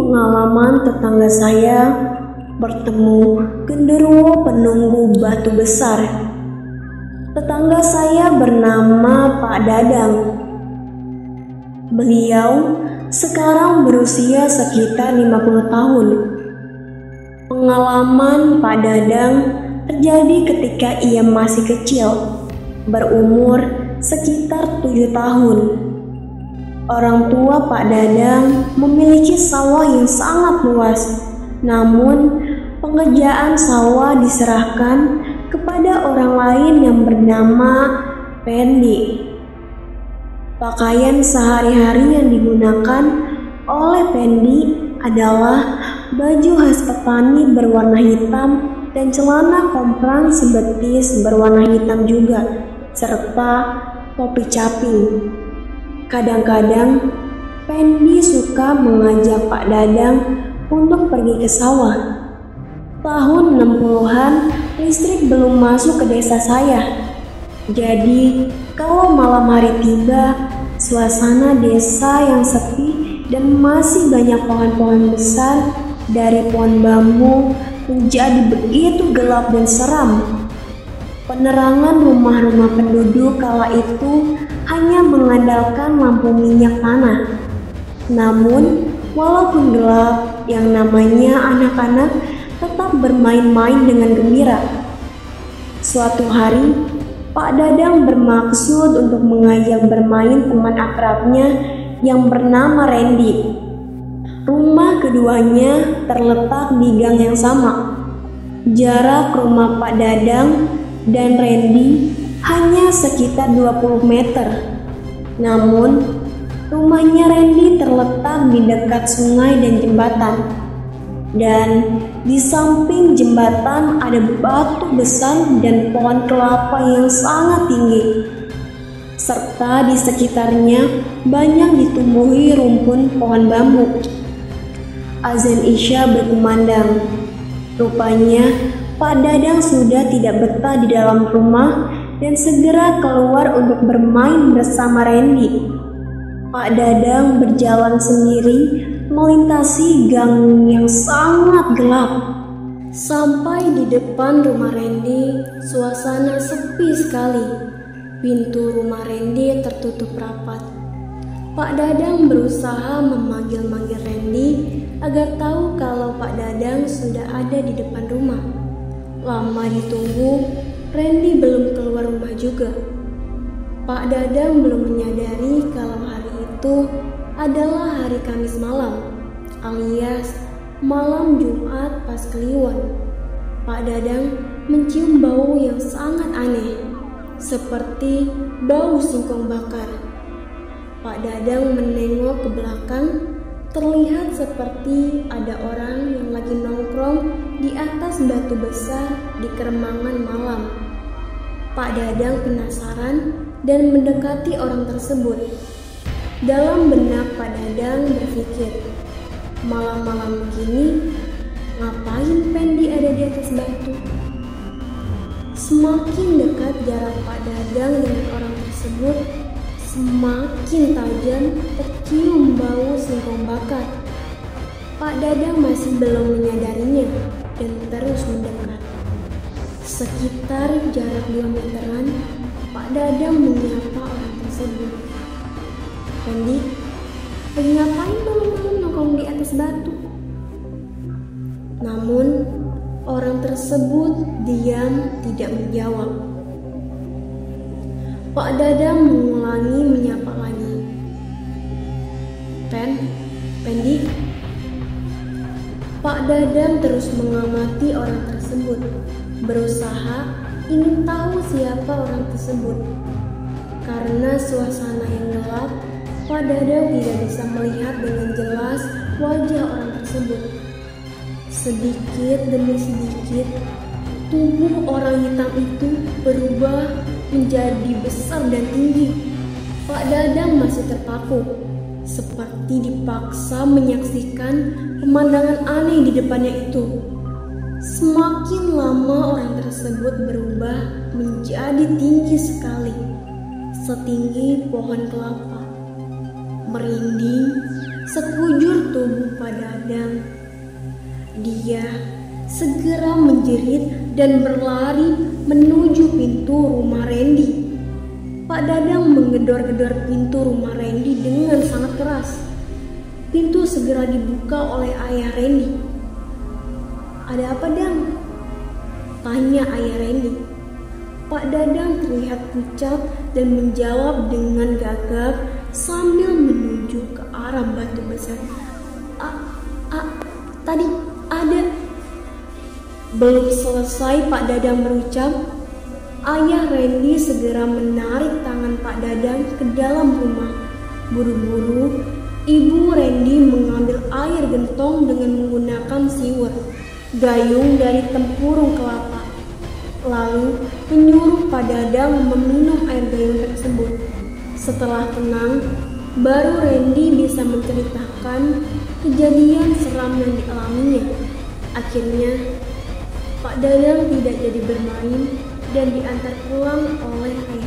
pengalaman tetangga saya bertemu genderuwo penunggu batu besar. Tetangga saya bernama Pak Dadang. Beliau sekarang berusia sekitar 50 tahun. Pengalaman Pak Dadang terjadi ketika ia masih kecil, berumur sekitar 7 tahun. Orang tua Pak Dadang memiliki sawah yang sangat luas, namun pengerjaan sawah diserahkan kepada orang lain yang bernama Pendi. Pakaian sehari-hari yang digunakan oleh Pendi adalah baju khas petani berwarna hitam dan celana komprang sebetis berwarna hitam juga, serta topi caping. Kadang-kadang Pendi suka mengajak Pak Dadang untuk pergi ke sawah. Tahun 60-an listrik belum masuk ke desa saya. Jadi kalau malam hari tiba, suasana desa yang sepi dan masih banyak pohon-pohon besar dari pohon bambu menjadi begitu gelap dan seram. Penerangan rumah-rumah penduduk kala itu hanya mengandalkan lampu minyak tanah. Namun, walaupun gelap, yang namanya anak-anak tetap bermain-main dengan gembira. Suatu hari, Pak Dadang bermaksud untuk mengajak bermain teman akrabnya yang bernama Randy. Rumah keduanya terletak di gang yang sama. Jarak rumah Pak Dadang dan Randy hanya sekitar 20 meter. Namun, rumahnya Randy terletak di dekat sungai dan jembatan. Dan di samping jembatan ada batu besar dan pohon kelapa yang sangat tinggi. Serta di sekitarnya banyak ditumbuhi rumpun pohon bambu. Azan Isya berkumandang. Rupanya Pak Dadang sudah tidak betah di dalam rumah dan segera keluar untuk bermain bersama Randy. Pak Dadang berjalan sendiri melintasi gang yang sangat gelap. Sampai di depan rumah Randy, suasana sepi sekali. Pintu rumah Randy tertutup rapat. Pak Dadang berusaha memanggil-manggil Randy agar tahu kalau Pak Dadang sudah ada di depan rumah. Lama ditunggu, Randy belum keluar rumah juga. Pak Dadang belum menyadari kalau hari itu adalah hari Kamis malam, alias malam Jumat pas Kliwon. Pak Dadang mencium bau yang sangat aneh, seperti bau singkong bakar. Pak Dadang menengok ke belakang, terlihat seperti ada orang yang lagi nongkrong di atas batu besar di Keremangan malam. Pak Dadang penasaran dan mendekati orang tersebut. Dalam benak Pak Dadang berpikir, malam-malam begini ngapain Pendi ada di atas batu? Semakin dekat jarak Pak Dadang dengan orang tersebut, semakin tajam tercium bau singkong bakar. Pak Dadang masih belum menyadarinya dan terus mendekat. Sekitar jarak 2 meteran, Pak Dadang menyapa orang tersebut. Pendi, ngapain malam-malam nongkrong di atas batu? Namun, orang tersebut diam tidak menjawab. Pak Dadang mengulangi menyapa lagi. Pendi. Pak Dadang terus mengamati orang tersebut, berusaha ingin tahu siapa orang tersebut. Karena suasana yang gelap, Pak Dadang tidak bisa melihat dengan jelas wajah orang tersebut. Sedikit demi sedikit, tubuh orang hitam itu berubah menjadi besar dan tinggi. Pak Dadang masih terpaku, seperti dipaksa menyaksikan pemandangan aneh di depannya itu. Semakin lama orang tersebut berubah menjadi tinggi sekali, setinggi pohon kelapa. Merinding, sekujur tubuh Pak Pak Dadang. Dia segera menjerit dan berlari menuju pintu rumah Randy. Pak Dadang menggedor-gedor pintu rumah Randy dengan sangat keras. Pintu segera dibuka oleh ayah Randy. "Ada apa, Dang?" tanya ayah Randy. Pak Dadang terlihat pucat dan menjawab dengan gagap sambil menuju ke arah batu besar. Tadi ada." Belum selesai Pak Dadang berucap, ayah Randy segera menarik tangan Pak Dadang ke dalam rumah. Buru-buru, ibu Randy mengambil air gentong dengan menggunakan siwet, gayung dari tempurung kelapa. Lalu menyuruh Pak Dadang meminum air gayung tersebut. Setelah tenang, baru Randy bisa menceritakan kejadian seram yang dialaminya. Akhirnya, Pak Dadang tidak jadi bermain dan diantar pulang oleh ayah